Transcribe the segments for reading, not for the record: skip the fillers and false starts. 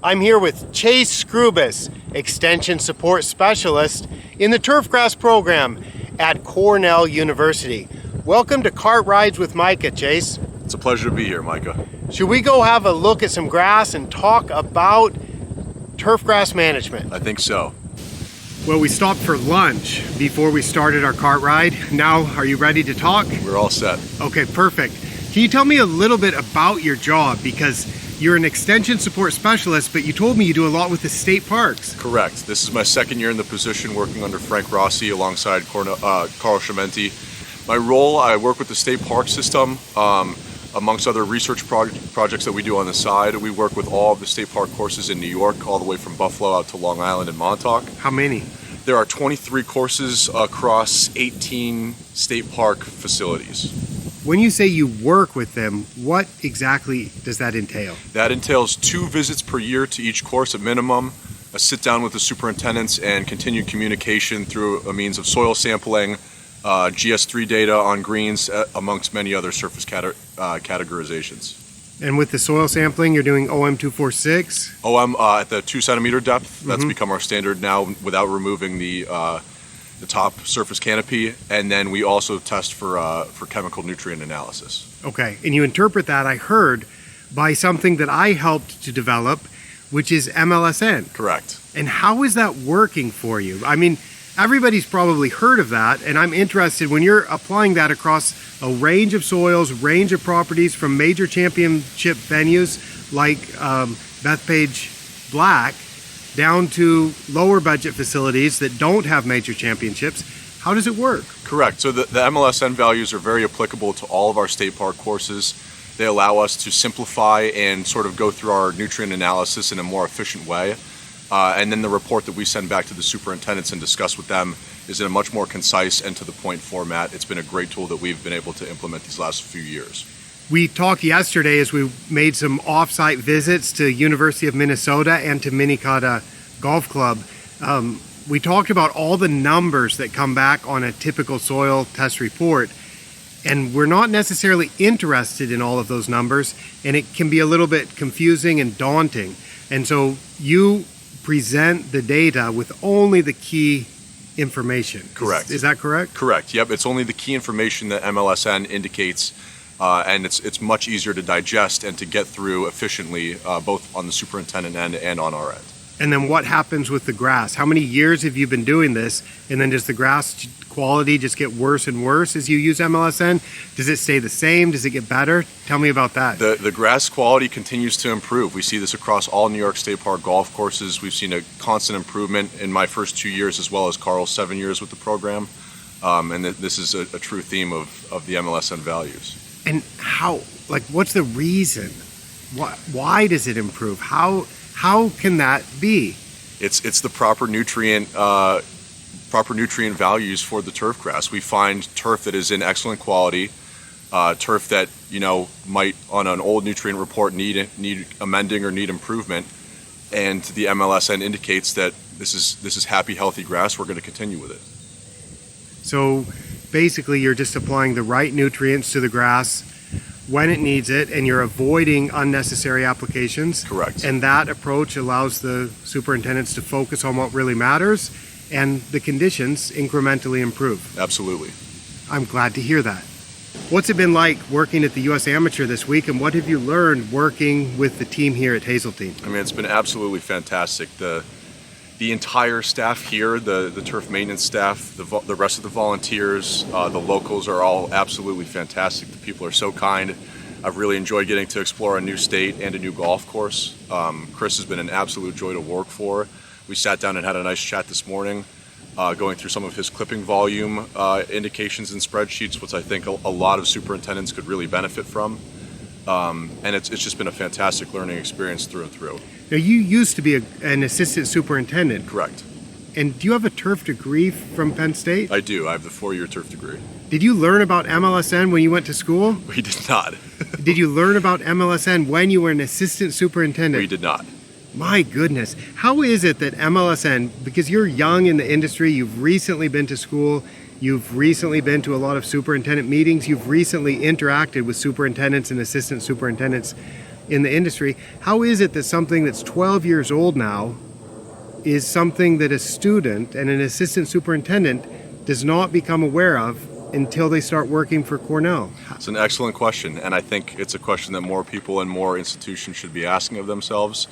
I'm here with Chase Skrubis, Extension Support Specialist in the turfgrass program at Cornell University. Welcome to Cart Rides with Micah, Chase. It's a pleasure to be here, Micah. Should we go have a look at some grass and talk about turfgrass management? I think so. Well, we stopped for lunch before we started our cart ride. Now, are you ready to talk? We're all set. Okay, perfect. Can you tell me a little bit about your job? Because you're an extension support specialist, but you told me you do a lot with the state parks. Correct. This is my second year in the position, working under Frank Rossi alongside Carl Schiamenti. My role, I work with the state park system. Amongst other research projects that we do on the side, we work with all of the state park courses in New York, all the way from Buffalo out to Long Island and Montauk. How many? There are 23 courses across 18 state park facilities. When you say you work with them, what exactly does that entail? That entails 2 visits per year to each course at minimum, a sit down with the superintendents, and continued communication through a means of soil sampling, GS3 data on greens, amongst many other surface categorizations. And with the soil sampling, you're doing OM246? OM at the 2 centimeter depth. That's become our standard now without removing the top surface canopy. And then we also test for chemical nutrient analysis. Okay, and you interpret that, I heard, by something that I helped to develop, which is MLSN. Correct. And how is that working for you? I mean, everybody's probably heard of that, and I'm interested when you're applying that across a range of soils, range of properties, from major championship venues like Bethpage Black down to lower budget facilities that don't have major championships. How does it work? Correct. So the MLSN values are very applicable to all of our state park courses. They allow us to simplify and sort of go through our nutrient analysis in a more efficient way. And then the report that we send back to the superintendents and discuss with them is in a much more concise and to the point format. It's been a great tool that we've been able to implement these last few years. We talked yesterday as we made some off-site visits to University of Minnesota and to Minnetonka Golf Club. We talked about all the numbers that come back on a typical soil test report, and we're not necessarily interested in all of those numbers, and it can be a little bit confusing and daunting. And so you present the data with only the key information. Correct. Is that correct? Correct. Yep. It's only the key information that MLSN indicates, and it's much easier to digest and to get through efficiently, both on the superintendent end and on our end. And then what happens with the grass? How many years have you been doing this? And then does the grass quality just get worse and worse as you use MLSN? Does it stay the same? Does it get better? Tell me about that. The grass quality continues to improve. We see this across all New York State Park golf courses. We've seen a constant improvement in my first 2 years as well as Carl's 7 years with the program. And this is a true theme of the MLSN values. And how, what's the reason? Why does it improve? How can that be? It's the proper nutrient values for the turf grass. We find turf that is in excellent quality, turf that might on an old nutrient report need amending or need improvement, and the MLSN indicates that this is happy, healthy grass. We're going to continue with it. So basically, you're just applying the right nutrients to the grass when it needs it, and you're avoiding unnecessary applications. Correct. And that approach allows the superintendents to focus on what really matters, and the conditions incrementally improve. Absolutely. I'm glad to hear that. What's it been like working at the U.S. Amateur this week, and what have you learned working with the team here at Hazeltine? I mean, it's been absolutely fantastic. The entire staff here, the turf maintenance staff, the rest of the volunteers, the locals are all absolutely fantastic. The people are so kind. I've really enjoyed getting to explore a new state and a new golf course. Chris has been an absolute joy to work for. We sat down and had a nice chat this morning, going through some of his clipping volume indications and spreadsheets, which I think a lot of superintendents could really benefit from. And it's just been a fantastic learning experience through and through. Now, you used to be an assistant superintendent. Correct. And do you have a turf degree from Penn State? I do. I have the 4-year turf degree. Did you learn about MLSN when you went to school? We did not. Did you learn about MLSN when you were an assistant superintendent? We did not. My goodness. How is it that MLSN, because you're young in the industry, you've recently been to school, you've recently been to a lot of superintendent meetings, you've recently interacted with superintendents and assistant superintendents, in the industry. How is it that something that's 12 years old now is something that a student and an assistant superintendent does not become aware of until they start working for Cornell? It's an excellent question, and I think it's a question that more people and more institutions should be asking of themselves,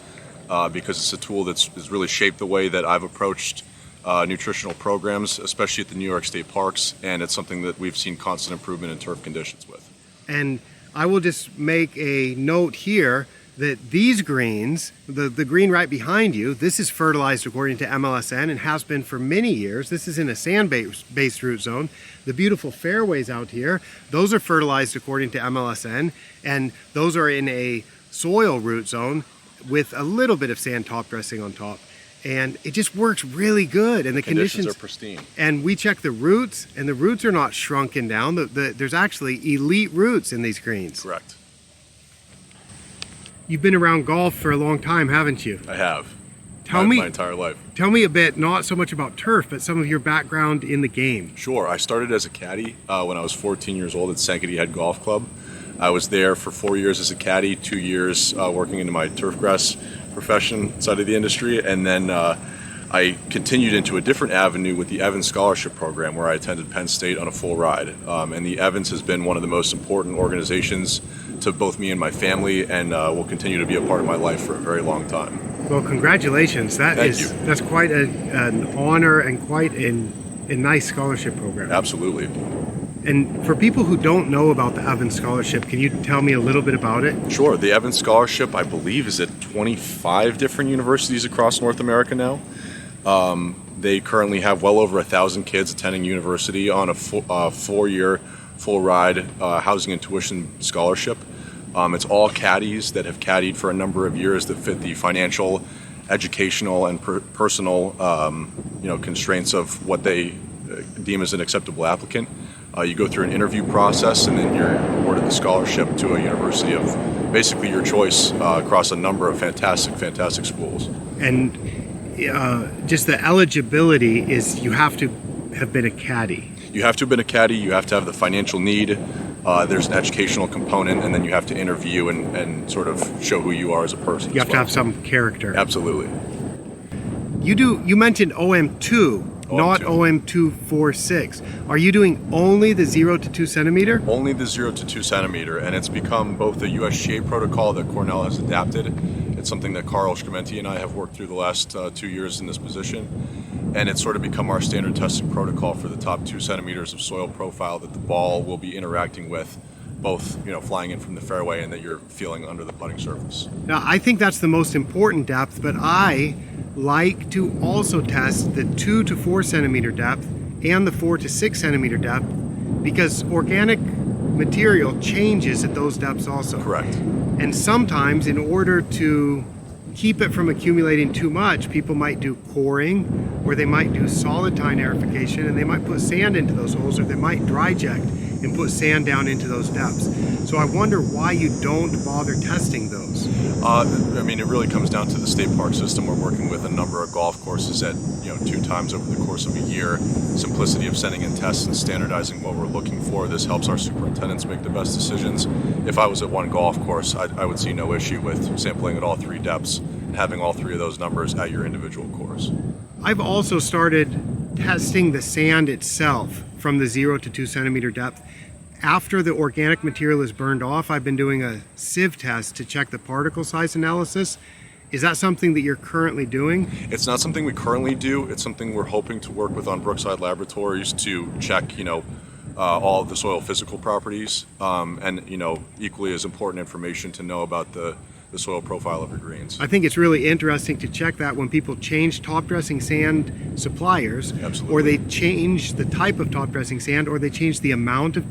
because it's a tool that's really shaped the way that I've approached nutritional programs, especially at the New York State parks, and it's something that we've seen constant improvement in turf conditions with. And I will just make a note here that these greens, the green right behind you, this is fertilized according to MLSN and has been for many years. This is in a sand-based root zone. The beautiful fairways out here, those are fertilized according to MLSN, and those are in a soil root zone with a little bit of sand top dressing on top. And it just works really good. And the conditions are pristine. And we check the roots, and the roots are not shrunken down. There's actually elite roots in these greens. Correct. You've been around golf for a long time, haven't you? I have. My entire life. Tell me a bit, not so much about turf, but some of your background in the game. Sure. I started as a caddy when I was 14 years old at Sankaty Head Golf Club. I was there for 4 years as a caddy, 2 years working into my turfgrass profession side of the industry, and then I continued into a different avenue with the Evans Scholarship Program, where I attended Penn State on a full ride. And the Evans has been one of the most important organizations to both me and my family, and will continue to be a part of my life for a very long time. Well, congratulations. Thank you. That's quite an honor and quite a nice scholarship program. Absolutely. And for people who don't know about the Evans Scholarship, can you tell me a little bit about it? Sure. The Evans Scholarship, I believe, is at 25 different universities across North America now. They currently have well over 1,000 kids attending university on a 4-year full ride housing and tuition scholarship. It's all caddies that have caddied for a number of years that fit the financial, educational, and personal constraints of what they deem as an acceptable applicant. You go through an interview process, and then you're awarded the scholarship to a university of basically your choice across a number of fantastic schools. And just the eligibility is you have to have been a caddy. You have to have been a caddy, you have to have the financial need, there's an educational component, and then you have to interview and sort of show who you are as a person. You have to have some character. Absolutely. You mentioned OM2. Not OM246. Are you doing only the 0 to 2 centimeter? Only the 0 to 2 centimeter, and it's become both a USGA protocol that Cornell has adapted. It's something that Carl Skrubis and I have worked through the last 2 years in this position, and it's sort of become our standard testing protocol for the top 2 centimeters of soil profile that the ball will be interacting with, both flying in from the fairway and that you're feeling under the putting surface. Now, I think that's the most important depth, but I like to also test the 2 to 4 centimeter depth and the 4 to 6 centimeter depth, because organic material changes at those depths also. Correct. And sometimes, in order to keep it from accumulating too much, people might do coring, or they might do solid tine aerification, and they might put sand into those holes, or they might dry eject and put sand down into those depths. So I wonder why you don't bother testing those. It really comes down to the state park system. We're working with a number of golf courses at 2 times over the course of a year. Simplicity of sending in tests and standardizing what we're looking for. This helps our superintendents make the best decisions. If I was at one golf course, I would see no issue with sampling at all 3 depths and having all 3 of those numbers at your individual course. I've also started testing the sand itself from the 0 to 2 centimeter depth. After the organic material is burned off, I've been doing a sieve test to check the particle size analysis. Is that something that you're currently doing? It's not something we currently do. It's something we're hoping to work with on Brookside Laboratories to check, all of the soil physical properties, and equally as important information to know about the soil profile of your greens. I think it's really interesting to check that when people change top dressing sand suppliers. Absolutely. Or they change the type of top dressing sand, or they change the amount of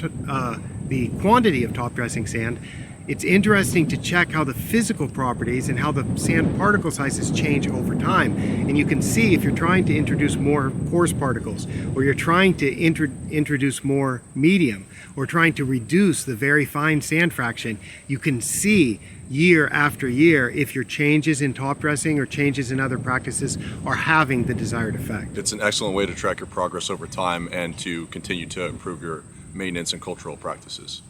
the quantity of top dressing sand. It's interesting to check how the physical properties and how the sand particle sizes change over time. And you can see if you're trying to introduce more coarse particles, or you're trying to introduce more medium, or trying to reduce the very fine sand fraction, you can see year after year if your changes in top dressing or changes in other practices are having the desired effect. It's an excellent way to track your progress over time and to continue to improve your maintenance and cultural practices.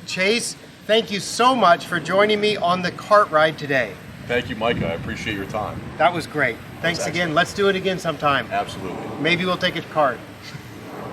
Chase, thank you so much for joining me on the cart ride today. Thank you, Micah. I appreciate your time. That was great. Thanks again. Let's do it again sometime. Absolutely. Maybe we'll take a cart.